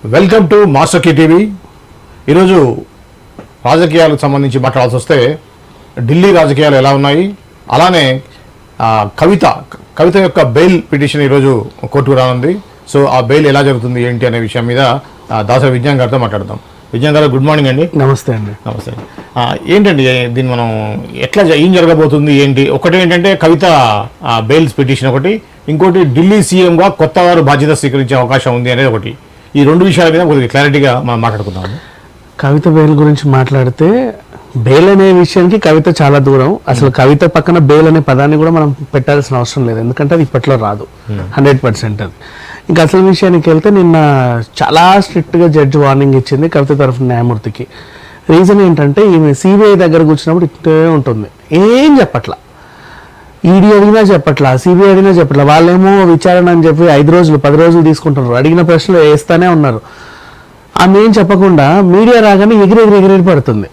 Welcome to master కి TV. ఈరోజు రాజకీయాలకు సంబంధించి మాట్లాడాల్సి వస్తే ఢిల్లీ రాజకీయాలు ఎలా ఉన్నాయి, అలానే కవిత యొక్క బెయిల్ పిటిషన్ ఈరోజు కోర్టుకు రానుంది. సో ఆ బెయిల్ ఎలా జరుగుతుంది ఏంటి అనే విషయం మీద దాసరి విజ్ఞాన్ గారితో మాట్లాడదాం. విజ్ఞాన్ గారు, గుడ్ మార్నింగ్ అండి. నమస్తే అండి. నమస్తే. ఏంటండి దీన్ని మనం ఎట్లా ఏం జరగబోతుంది ఏంటి? ఒకటి ఏంటంటే కవిత బెయిల్స్ పిటిషన్ ఒకటి, ఇంకోటి ఢిల్లీ సీఎంగా కొత్త వారు బాధ్యత స్వీకరించే అవకాశం ఉంది అనేది ఒకటి. ఈ రెండు విషయాల మీద కొద్దిగా క్లారిటీగా మనం మాట్లాడుకుందాము. కవిత బెయిల్ గురించి మాట్లాడితే, బెయిల్ అనే విషయానికి కవిత చాలా దూరం. అసలు కవిత పక్కన బెయిల్ అనే పదాన్ని కూడా మనం పెట్టాల్సిన అవసరం లేదు, ఎందుకంటే అది ఇప్పట్లో రాదు. 100% అది. ఇంకా అసలు విషయానికి వెళ్తే, నిన్న చాలా స్ట్రిక్ట్గా జడ్జి వార్నింగ్ ఇచ్చింది కవిత తరఫున న్యాయమూర్తికి. రీజన్ ఏంటంటే, ఈమె సిబిఐ దగ్గర కూర్చున్నప్పుడు ఇట్టే ఉంటుంది, ఏం చెప్పట్లా. ఈడీ అడిగినా చెప్పట్లా, సిబిఐ అడిగినా చెప్పట్లా. వాళ్ళేమో విచారణ అని చెప్పి 5 రోజులు 10 రోజులు తీసుకుంటున్నారు, అడిగిన ప్రశ్నలు వేస్తానే ఉన్నారు. ఆమె ఏం చెప్పకుండా మీడియా రాగానే ఎగిరెగిరి పడుతుంది.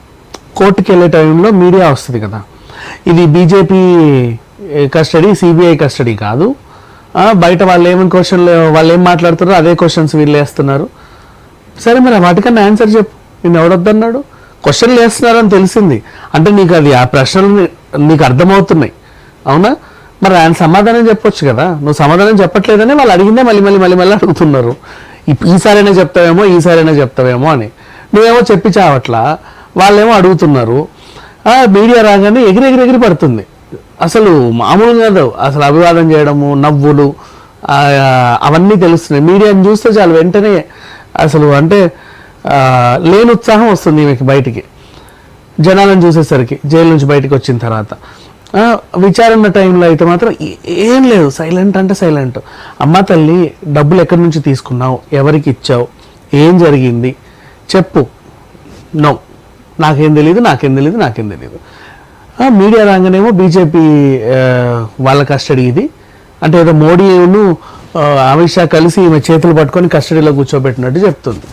కోర్టుకి వెళ్ళే టైంలో మీడియా వస్తుంది కదా, ఇది బీజేపీ కస్టడీ, సిబిఐ కస్టడీ కాదు, బయట వాళ్ళు ఏం మాట్లాడుతారో అదే క్వశ్చన్స్ వీళ్ళు వేస్తున్నారు. సరే, మరి వాటికన్నా ఆన్సర్ చెప్పు, నేను ఎవడొద్దన్నాడు? క్వశ్చన్లు వేస్తున్నారని తెలిసింది అంటే నీకు అది ఆ ప్రశ్నలు నీకు అర్థమవుతున్నాయి, అవునా? మరి ఆయన సమాధానం చెప్పొచ్చు కదా. నువ్వు సమాధానం చెప్పట్లేదని వాళ్ళు అడిగిందే మళ్ళీ అడుగుతున్నారు. ఈసారైనా చెప్తావేమో అని. నువ్వేమో చెప్పి చావట్లా, వాళ్ళేమో అడుగుతున్నారు. మీడియా రాగానే ఎగిరెగిరి పడుతుంది. అసలు మామూలుగా కాదు, అసలు అభివాదం చేయడము, నవ్వులు, అవన్నీ తెలుస్తున్నాయి. మీడియాని చూస్తే చాలు వెంటనే అసలు అంటే లేని ఉత్సాహం వస్తుంది ఈమెకి బయటికి, జనాలను చూసేసరికి. జైలు నుంచి బయటకు వచ్చిన తర్వాత విచారణ టైంలో అయితే మాత్రం ఏం లేదు, సైలెంట్ అంటే సైలెంట్. అమ్మ తల్లి, డబ్బులు ఎక్కడి నుంచి తీసుకున్నావు, ఎవరికి ఇచ్చావు, ఏం జరిగింది చెప్పు. నో, నాకేం తెలీదు. మీడియా రాగానేమో బీజేపీ వాళ్ళ కస్టడీ ఇది అంటే, ఏదో మోడీను అమిత్ షా కలిసి ఈమె చేతులు పట్టుకొని కస్టడీలో కూర్చోబెట్టినట్టు చెప్తుంది.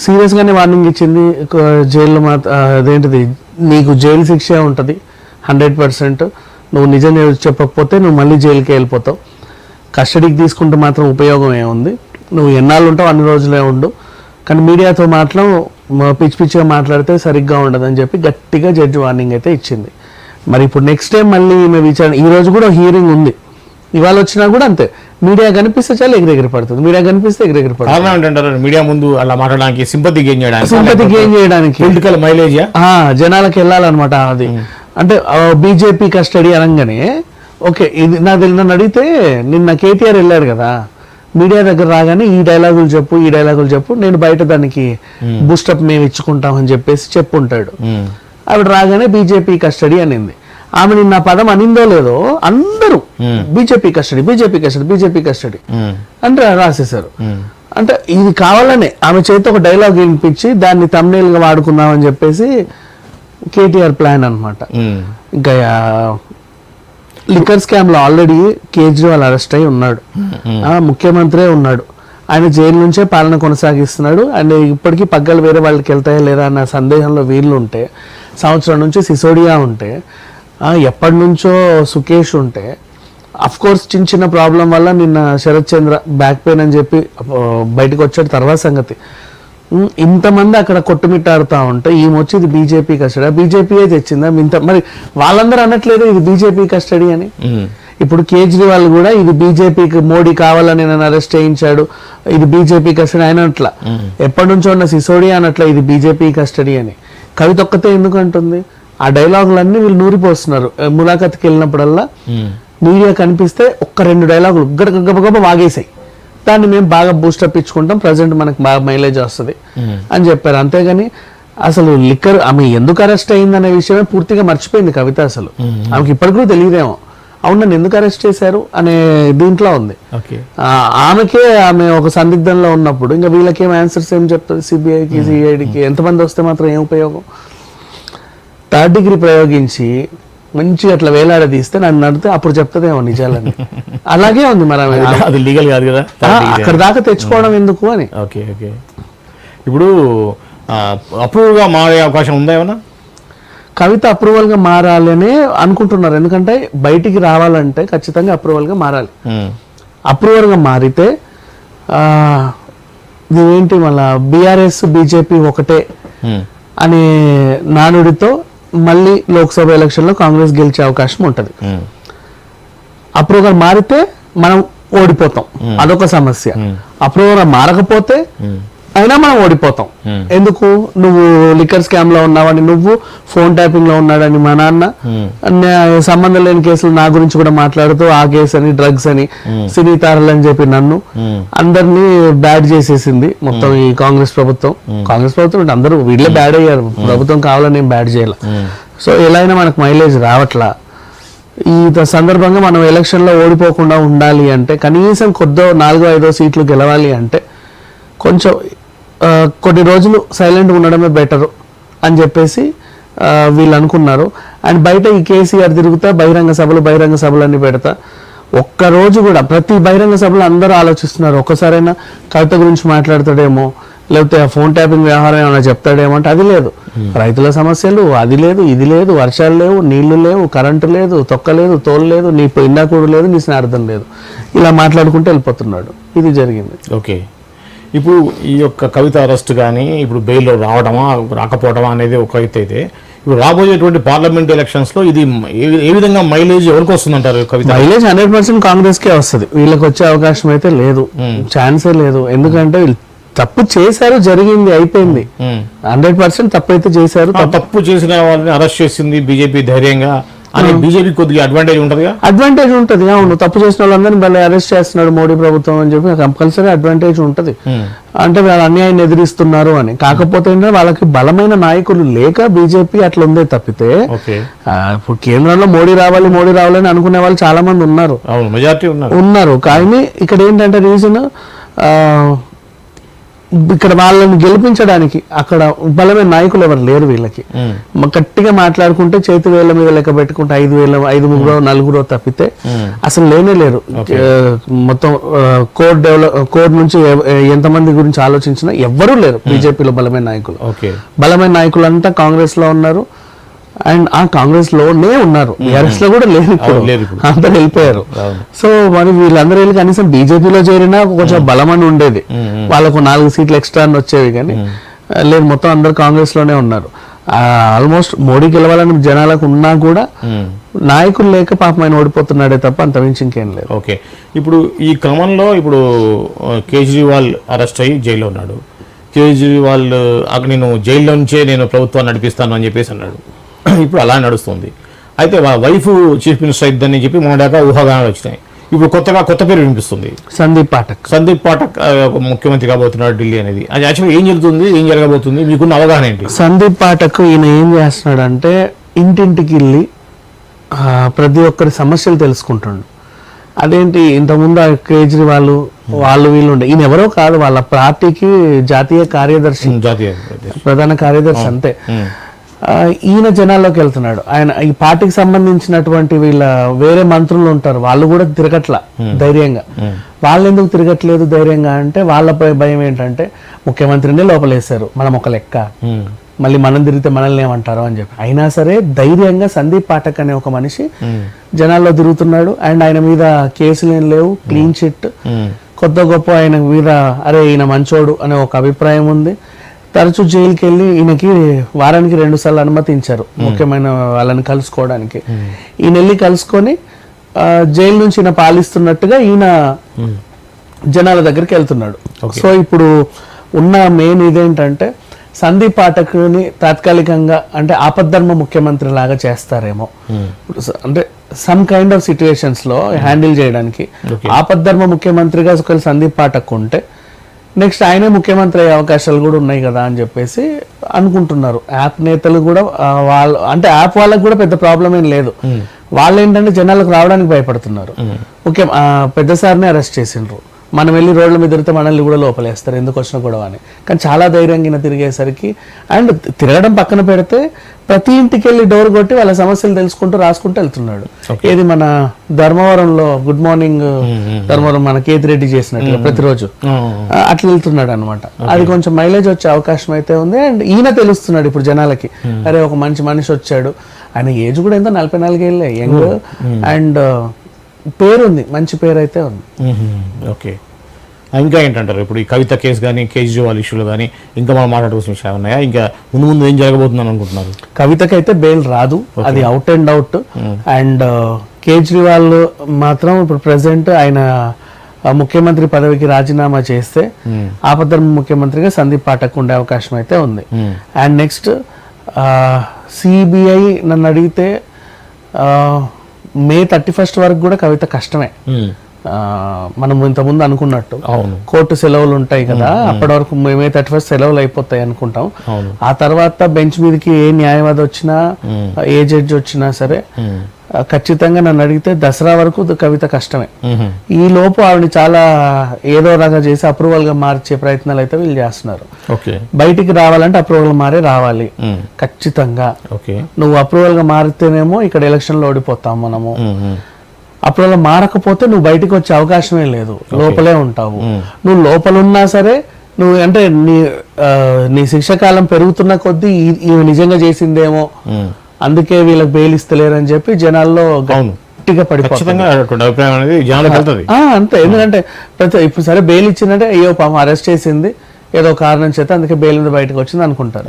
సీరియస్గానే వార్నింగ్ ఇచ్చింది. జైల్లో అదేంటిది, నీకు జైలు శిక్ష ఉంటుంది 100%. నువ్వు నిజం చెప్పకపోతే నువ్వు మళ్ళీ జైలుకి వెళ్ళిపోతావు. కస్టడీకి తీసుకుంటే మాత్రం ఉపయోగం ఏముంది, నువ్వు ఎన్నాళ్ళు ఉంటావు అన్ని రోజులే ఉండు. కానీ మీడియాతో మాత్రం పిచ్చిగా మాట్లాడితే సరిగ్గా ఉండదని చెప్పి గట్టిగా జడ్జి వార్నింగ్ అయితే ఇచ్చింది. మరి ఇప్పుడు నెక్స్ట్ టైం మళ్ళీ ఈమె విచారణ, ఈ రోజు కూడా హియరింగ్ ఉంది, ఇవాళ వచ్చినా కూడా అంతే. మీడియా కనిపిస్తే చాలా ఎగిరెగిరి పడుతుంది, మీడియా కనిపిస్తే ఎగిరెగిరి పడుతుంది. మీడియా ముందు అలా మాట్లాడడానికి సింపతి గెయిన్ చేయడానికి పొలిటికల్ మైలేజ్ జనాలకు వెళ్ళాలన్నమాట. అది అంటే బీజేపీ కస్టడీ అనగానే ఓకే. ఇది నన్ను అడిగితే, నిన్న కేటీఆర్ వెళ్ళాడు కదా, మీడియా దగ్గర రాగానే ఈ డైలాగులు చెప్పు, నేను బయట దానికి బూస్టప్ మేము ఇచ్చుకుంటామని చెప్పేసి చెప్పుంటాడు. ఆవిడ రాగానే బీజేపీ కస్టడీ అనింది. ఆమె నిన్న పదం అనిందో లేదో అందరూ బీజేపీ కస్టడీ అంటే రాసేశారు. అంటే ఇది కావాలనే ఆమె చేతి ఒక డైలాగ్ వినిపించి దాన్ని thumbnail గా వాడుకుందామని చెప్పేసి కేటీఆర్ ప్లాన్ అన్నమాట. ఇంకా లిక్కర్ స్కామ్ లో ఆల్రెడీ కేజ్రీవాల్ అరెస్ట్ అయి ఉన్నాడు, ముఖ్యమంత్రి ఉన్నాడు, ఆయన జైలు నుంచే పాలన కొనసాగిస్తున్నాడు. అండ్ ఇప్పటికీ పగ్గలు వేరే వాళ్ళకి వెళ్తాయా లేదా అన్న సందేహంలో వీళ్ళు ఉంటే, సంవత్సరం నుంచి సిసోడియా ఉంటే, ఎప్పటి నుంచో సుకేష్ ఉంటే, అఫ్ కోర్స్ చిన్న ప్రాబ్లం వల్ల నిన్న శరత్ చంద్ర బ్యాక్ పెయిన్ అని చెప్పి బయటకు వచ్చాడు, తర్వాత సంగతి. ఇంతమంది అక్కడ కొట్టుమిట్టాడుతూ ఉంటే ఈమె వచ్చి ఇది బీజేపీ కస్టడీ, బీజేపీయే తెచ్చిందా మరి వాళ్ళందరూ అనట్లేదు ఇది బీజేపీ కస్టడీ అని. ఇప్పుడు కేజ్రీవాల్ కూడా ఇది బీజేపీకి, మోడీ కావాలని నన్ను అరెస్ట్ చేయించాడు, ఇది బీజేపీ కస్టడీ ఆయన అట్లా. ఎప్పటి నుంచో ఉన్న సిసోడియా అనట్లా ఇది బీజేపీ కస్టడీ అని. కవిత ఒక్కతే ఎందుకు అంటుంది? ఆ డైలాగులన్నీ వీళ్ళు నూరిపోస్తున్నారు. ములాఖత్కి వెళ్ళినప్పుడల్లా మీడియా కనిపిస్తే 1-2 డైలాగులు గబగబ వాగేసాయి, దాన్ని మేము బాగా బూస్టప్ ఇచ్చుకుంటాం, ప్రజెంట్ మనకు బాగా మైలేజ్ వస్తుంది అని చెప్పారు. అంతేగాని అసలు లిక్కర్ ఆమె ఎందుకు అరెస్ట్ అయిందనే విషయమే పూర్తిగా మర్చిపోయింది కవిత. అసలు ఆమెకి ఇప్పటికీ కూడా తెలియదేమో, అవును నన్ను ఎందుకు అరెస్ట్ చేశారు అనే దీంట్లో ఉంది. ఆమె ఒక సందిగ్ధంలో ఉన్నప్పుడు ఇంకా వీళ్ళకేం ఆన్సర్స్ ఏం చెప్తుంది? సిబిఐకి, సిఐడికి ఎంతమంది వస్తే మాత్రం ఏం ఉపయోగం? 3rd డిగ్రీ ప్రయోగించి మంచిగా అట్లా వేలాడదీస్తే నన్ను నడితే అప్పుడు చెప్తుందేమో నిజాలని. అలాగే ఉంది మరి అది లీగల్ కాదు కదా, అక్కడ దాకా తెచ్చుకోవడం ఎందుకు అని. ఓకే. ఇప్పుడు అప్రూవల్ గా మారే అవకాశం ఉందా ఏమన్నా? కవిత అప్రూవల్ గా మారాలని అనుకుంటున్నారు, ఎందుకంటే బయటికి రావాలంటే ఖచ్చితంగా అప్రూవల్ గా మారాలి. అప్రూవల్ గా మారితే ఇదేంటి మళ్ళా బీఆర్ఎస్ బీజేపీ ఒకటే అనే నానుడితో మళ్ళీ లోక్సభ ఎలక్షన్లో కాంగ్రెస్ గెలిచే అవకాశం ఉంటుంది. అప్రూవర్ మారితే మనం ఓడిపోతాం, అదొక సమస్య. అప్రూవర్ మారకపోతే అయినా మనం ఓడిపోతాం. ఎందుకు? నువ్వు లిక్కర్ స్కామ్ లో ఉన్నావని, నువ్వు ఫోన్ ట్యాపింగ్ లో ఉన్నాడని మా నాన్న, సంబంధం లేని కేసులు నా గురించి కూడా మాట్లాడుతూ ఆ కేసు అని, డ్రగ్స్ అని, సినీ తారలు అని చెప్పి నన్ను అందరినీ బ్యాడ్ చేసేసింది మొత్తం ఈ కాంగ్రెస్ ప్రభుత్వం. కాంగ్రెస్ ప్రభుత్వం అందరూ వీళ్ళే బ్యాడ్ అయ్యారు, ప్రభుత్వం కావాలని ఏం బ్యాడ్ చేయాలి. సో ఎలా అయినా మనకు మైలేజ్ రావట్లా. ఈ సందర్భంగా మనం ఎలక్షన్లో ఓడిపోకుండా ఉండాలి అంటే కనీసం 4-5 సీట్లు గెలవాలి అంటే కొంచెం కొన్ని రోజులు సైలెంట్గా ఉండడమే బెటరు అని చెప్పేసి వీళ్ళు అనుకున్నారు. అండ్ బయట ఈ కేసీఆర్ తిరుగుతా బహిరంగ సభలు అన్ని పెడతా, ఒక్కరోజు కూడా ప్రతి బహిరంగ సభలో అందరూ ఆలోచిస్తున్నారు ఒక్కసారైనా కవిత గురించి మాట్లాడతాడేమో, లేకపోతే ఆ ఫోన్ ట్యాపింగ్ వ్యవహారం ఏమైనా చెప్తాడేమో అంటే అది లేదు. రైతుల సమస్యలు అది లేదు, ఇది లేదు, వర్షాలు లేవు, నీళ్లు లేవు, కరెంటు లేదు, తొక్క లేదు, తోలు లేదు, నీ ఇందాకూడు లేదు, నీ స్నార్థం లేదు, ఇలా మాట్లాడుకుంటూ వెళ్ళిపోతున్నాడు. ఇది జరిగింది. ఓకే, ఇప్పుడు ఈ యొక్క కవిత అరెస్ట్ కానీ ఇప్పుడు బెయిల్ రావడమా రాకపోవడమా అనేది ఒక ఎత్తు అయితే, ఇప్పుడు రాబోయేటువంటి పార్లమెంట్ ఎలక్షన్స్ లో ఇది ఏ విధంగా మైలేజ్ ఎవరికి వస్తుందంటారు? కవిత మైలేజ్ 100% కాంగ్రెస్ కే వస్తుంది, వీళ్ళకి వచ్చే అవకాశం అయితే లేదు, ఛాన్సే లేదు. ఎందుకంటే తప్పు చేశారు, జరిగింది, అయిపోయింది. 100% తప్పు అయితే చేశారు. తప్పు చేసిన వాళ్ళని అరెస్ట్ చేసింది బీజేపీ ధైర్యంగా అని, బీజేపీ కొద్దిగా అడ్వాంటేజ్ ఉంటుంది. అడ్వాంటేజ్ ఉంటుంది, అవును. తప్పు చేసిన వాళ్ళందరినీ మళ్ళీ అరెస్ట్ చేస్తున్నాడు మోడీ ప్రభుత్వం అని చెప్పి కంపల్సరీ అడ్వాంటేజ్ ఉంటుంది. అంటే వాళ్ళు అన్యాయాన్ని ఎదిరిస్తున్నారు అని. కాకపోతే ఏంటంటే వాళ్ళకి బలమైన నాయకులు లేక బీజేపీ అట్లా ఉందే తప్పితే, ఇప్పుడు కేంద్రంలో మోడీ రావాలని అనుకునే వాళ్ళు చాలా మంది ఉన్నారు, మెజారిటీ ఉన్నారు. కానీ ఇక్కడ ఏంటంటే రీజన్, ఇక్కడ వాళ్ళని గెలిపించడానికి అక్కడ బలమైన నాయకులు ఎవరు లేరు వీళ్ళకి. గట్టిగా మాట్లాడుకుంటే చేతి వేళ్ల మీద లెక్క పెట్టుకుంటే 5 తప్పితే అసలు లేరు. మొత్తం కోర్ నుంచి ఎంతమంది గురించి ఆలోచించినా ఎవ్వరూ లేరు బీజేపీలో బలమైన నాయకులు. బలమైన నాయకులు అంతా కాంగ్రెస్ లో ఉన్నారు, అండ్ ఆ కాంగ్రెస్ లోనే ఉన్నారు, బీఆర్ఎస్ లో కూడా లేదు, అందరు వెళ్ళిపోయారు. సో మరి వీళ్ళందరూ వెళ్ళి కనీసం బీజేపీలో చేరినా కొంచెం బలం అని ఉండేది, వాళ్ళకు 4 సీట్లు ఎక్స్ట్రా అని వచ్చేవి. కానీ లేదు, మొత్తం అందరు కాంగ్రెస్ లోనే ఉన్నారు. ఆల్మోస్ట్ మోడీ గెలవాలని జనాలకు ఉన్నా కూడా నాయకులు లేక పాపం ఆయన ఓడిపోతున్నాడే తప్ప అంతమించి ఇంకేం లేదు. ఓకే, ఇప్పుడు ఈ క్రమంలో ఇప్పుడు కేజ్రీవాల్ అరెస్ట్ అయ్యి జైల్లో ఉన్నాడు. కేజ్రీవాల్ నేను జైల్లో నుంచే నేను ప్రభుత్వాన్ని నడిపిస్తాను అని చెప్పేసి అన్నాడు. ఇప్పుడు అలా నడుస్తుంది. అయితే వాళ్ళ వైఫ్ చీఫ్ మినిస్టర్ అయిద్దని చెప్పి మొన్నదాకా ఊహాగానాలు వచ్చినాయి. ఇప్పుడు కొత్త పేరు వినిపిస్తుంది, సందీప్ పాఠక్ ముఖ్యమంత్రి కాబోతున్నాడు ఢిల్లీ అనేది. అది యాక్చువల్గా ఏం జరుగుతుంది, ఏం జరగబోతుంది, మీకున్న అవగాహన ఏంటి? సందీప్ పాఠక్ ఈయన ఏం చేస్తున్నాడంటే ఇంటింటికి వెళ్ళి ప్రతి ఒక్కరి సమస్యలు తెలుసుకుంటుండు. అదేంటి, ఇంతకుముందు కేజ్రీవాల్ వాళ్ళు వీళ్ళు ఉండే, ఈయన ఎవరో కాదు, వాళ్ళ పార్టీకి జాతీయ ప్రధాన కార్యదర్శి అంతే. ఈయన జనాల్లోకి వెళ్తున్నాడు. ఆయన ఈ పార్టీకి సంబంధించినటువంటి వీళ్ళ వేరే మంత్రులు ఉంటారు, వాళ్ళు కూడా తిరగట్లా ధైర్యంగా. వాళ్ళు ఎందుకు తిరగట్లేదు ధైర్యంగా అంటే వాళ్ళపై భయం ఏంటంటే ముఖ్యమంత్రిని లోపలేశారు, మనం ఒక లెక్క, మళ్ళీ మనం తిరిగితే మనల్ని ఏమంటారో అని చెప్పి. అయినా సరే ధైర్యంగా సందీప్ పాఠక్ అనే ఒక మనిషి జనాల్లో తిరుగుతున్నాడు. అండ్ ఆయన మీద కేసులు ఏం లేవు, క్లీన్ చిట్, కొత్త గొప్ప ఆయన మీద అరే ఈయన మంచోడు అనే ఒక అభిప్రాయం ఉంది. తరచూ జైలుకి వెళ్ళి ఈయనకి వారానికి 2 సార్లు అనుమతించారు ముఖ్యమైన వాళ్ళని కలుసుకోవడానికి. ఈయన వెళ్ళి కలుసుకొని జైలు నుంచి ఈయన పాలిస్తున్నట్టుగా ఈయన జనాల దగ్గరికి వెళ్తున్నాడు. సో ఇప్పుడు ఉన్న మెయిన్ ఇదేంటంటే సందీప్ పాఠక్ని తాత్కాలికంగా అంటే ఆపద్ధర్మ ముఖ్యమంత్రి లాగా చేస్తారేమో, అంటే సమ్ కైండ్ ఆఫ్ సిచ్యువేషన్స్ లో హ్యాండిల్ చేయడానికి. ఆపద్ధర్మ ముఖ్యమంత్రిగా ఒకవేళ సందీప్ పాఠక్ ఉంటే నెక్స్ట్ ఆయనే ముఖ్యమంత్రి అయ్యే అవకాశాలు కూడా ఉన్నాయి కదా అని చెప్పేసి అనుకుంటున్నారు. యాప్ నేతలు కూడా వాళ్ళు, అంటే యాప్ వాళ్ళకి కూడా పెద్ద ప్రాబ్లం ఏం లేదు, వాళ్ళు ఏంటంటే జనాలకు రావడానికి భయపడుతున్నారు. ఓకే, పెద్ద సార్ని అరెస్ట్ చేసిండ్రు, మనం వెళ్ళి రోడ్ల మీద తిరిగితే మనల్ని కూడా లోపలేస్తారు, ఎందుకు వచ్చిన గొడవ అని. కానీ చాలా ధైర్యంగా తిరిగేసరికి, అండ్ తిరగడం పక్కన పెడితే ప్రతి ఇంటికి వెళ్ళి డోర్ కొట్టి వాళ్ళ సమస్యలు తెలుసుకుంటూ రాసుకుంటూ వెళ్తున్నాడు. ఏది మన ధర్మవరంలో గుడ్ మార్నింగ్ ధర్మవరం మన కేతిరెడ్డి చేసినట్టుగా ప్రతిరోజు అట్లా వెళ్తున్నాడు అనమాట. అది కొంచెం మైలేజ్ వచ్చే అవకాశం అయితే ఉంది. అండ్ ఈయన తెలుస్తున్నాడు ఇప్పుడు జనాలకి, అరే ఒక మంచి మనిషి వచ్చాడు, ఆయన ఏజ్ కూడా ఎంతో 44 ఏళ్ళే, యంగ్, అండ్ పేరుంది, మంచి పేరు అయితే ఉంది. ఓకే, ఇంకా ఏంటంటారు ఇప్పుడు ఈ కవిత కేసు కానీ కేజ్రీవాల్ ఇష్యూలు కానీ ఇంకా మనం మాట్లాడుకోవాల్సిన విషయాలు ఉన్నాయా? ఇంకా ముందు ముందు ఏం జరగబోతుందని అనుకుంటున్నారు? కవితకైతే బెయిల్ రాదు, అది out and out. And Kejriwal మాత్రం ఇప్పుడు ప్రెసెంట్ ఆయన ముఖ్యమంత్రి పదవికి రాజీనామా చేస్తే ఆపద్ధర్మ ముఖ్యమంత్రిగా సందీప్ పాఠక్ ఉండే అవకాశం అయితే ఉంది. అండ్ నెక్స్ట్ సిబిఐ నన్ను అడిగితే May 31 వరకు కూడా కవిత కష్టమే. మనం ఇంతకుముందు అనుకున్నట్టు కోర్టు సెలవులు ఉంటాయి కదా, అప్పటి వరకు May 31 సెలవులు అయిపోతాయి అనుకుంటాం. ఆ తర్వాత బెంచ్ మీదకి ఏ న్యాయవాది వచ్చినా ఏ జడ్జి వచ్చినా సరే ఖచ్చితంగా నన్ను అడిగితే దసరా వరకు కవిత కష్టమే. ఈ లోపు ఆవిడ చాలా ఏదో రకంగా చేసి అప్రూవల్ గా మార్చే ప్రయత్నాలు అయితే వీళ్ళు చేస్తున్నారు. బయటికి రావాలంటే అప్రూవల్ మారే రావాలి ఖచ్చితంగా. నువ్వు అప్రూవల్ గా మారితేనేమో ఇక్కడ ఎలక్షన్ లో ఓడిపోతాం మనము. అప్రూవల్ మారకపోతే నువ్వు బయటికి వచ్చే అవకాశమే లేదు, లోపలే ఉంటావు. నువ్వు లోపల ఉన్నా సరే నువ్వు అంటే నీ శిక్షాకాలం పెరుగుతున్న కొద్దీ ఈమె నిజంగా చేసిందేమో అందుకే వీళ్ళకి బెయిల్ ఇస్తలేరని చెప్పి జనాల్లో గట్టిగా పడిపోతుంది అంతే. ఎందుకంటే ఇప్పుడు సరే బెయిల్ ఇచ్చిందంటే అయ్యో పాపం అరెస్ట్ చేసింది ఏదో కారణం చేత అందుకే బెయిల్ మీద బయటకు వచ్చింది అనుకుంటారు.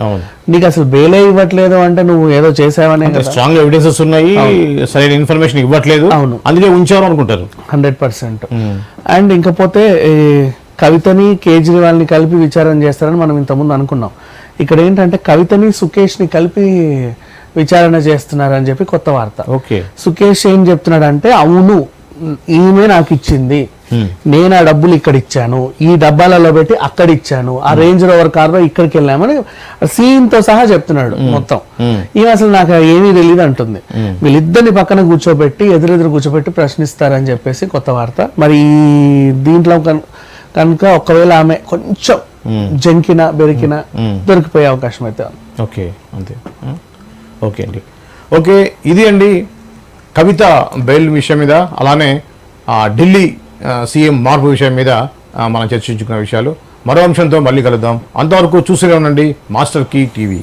నీకు అసలు బెయిలే ఇవ్వట్లేదు అంటే నువ్వు ఏదో చేసావనే, స్ట్రాంగ్ ఎవిడెన్సెస్ ఉన్నాయి, సరైన ఇన్ఫర్మేషన్ ఇవ్వట్లేదు, అవును అందుకే ఉంచారు అనుకుంటారు 100%. అండ్ ఇంకపోతే కవితని కేజ్రీవాల్ని కలిపి విచారణ చేస్తారని మనం ఇంతకుముందు అనుకున్నాం. ఇక్కడ ఏంటంటే కవితని సుకేష్ని కలిపి విచారణ చేస్తున్నారని చెప్పి కొత్త వార్త. సుకేష్ ఏం చెప్తున్నాడు అంటే అవును ఈమె నాకు ఇచ్చింది, నేను ఆ డబ్బులు ఇక్కడ ఇచ్చాను, ఈ డబ్బాలలో పెట్టి అక్కడ ఇచ్చాను, ఆ రేంజ్ రోవర్ కార్లో ఇక్కడికి వెళ్ళామని సీన్ తో సహా చెప్తున్నాడు మొత్తం. ఈమె అసలు నాకు ఏమీ తెలియదు అంటుంది. వీళ్ళిద్దరిని పక్కన కూర్చోబెట్టి ఎదురెదురు కూర్చోబెట్టి ప్రశ్నిస్తారని చెప్పేసి కొత్త వార్త. మరి దీంట్లో కనుక ఒకవేళ ఆమె కొంచెం జంకిన బెరికిన దొరికిపోయే అవకాశం అయితే ఉంది. ఓకే అండి. ఓకే, ఇది అండి కవిత బెయిల్ విషయం మీద, అలానే ఢిల్లీ సీఎం మార్పు విషయం మీద మనం చర్చించుకున్న విషయాలు. మరో అంశంతో మళ్ళీ కలుద్దాం. అంతవరకు చూస్తూనే ఉండండి మాస్టర్ కీ టీవీ.